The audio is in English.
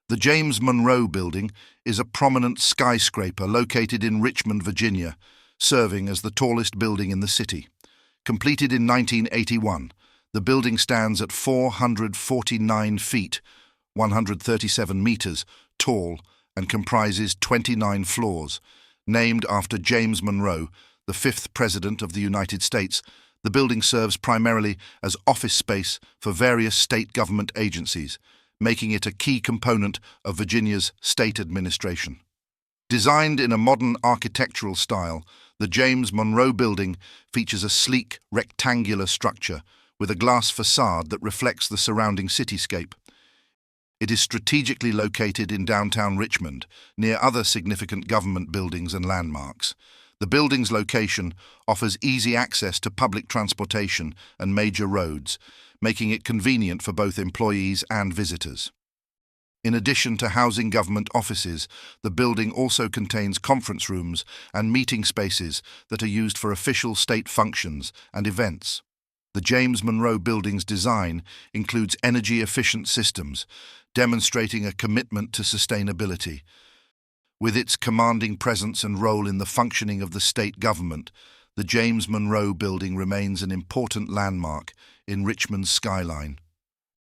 The James Monroe Building is a prominent skyscraper located in Richmond, Virginia, serving as the tallest building in the city. Completed in 1981, the building stands at 449 feet, 137 meters, tall and comprises 29 floors. Named after James Monroe, the fifth President of the United States, the building serves primarily as office space for various state government agencies, making it a key component of Virginia's state administration. Designed in a modern architectural style, the James Monroe Building features a sleek, rectangular structure with a glass facade that reflects the surrounding cityscape. It is strategically located in downtown Richmond, near other significant government buildings and landmarks. The building's location offers easy access to public transportation and major roads, making it convenient for both employees and visitors. In addition to housing government offices, the building also contains conference rooms and meeting spaces that are used for official state functions and events. The James Monroe Building's design includes energy-efficient systems, demonstrating a commitment to sustainability. With its commanding presence and role in the functioning of the state government, the James Monroe Building remains an important landmark in Richmond's skyline.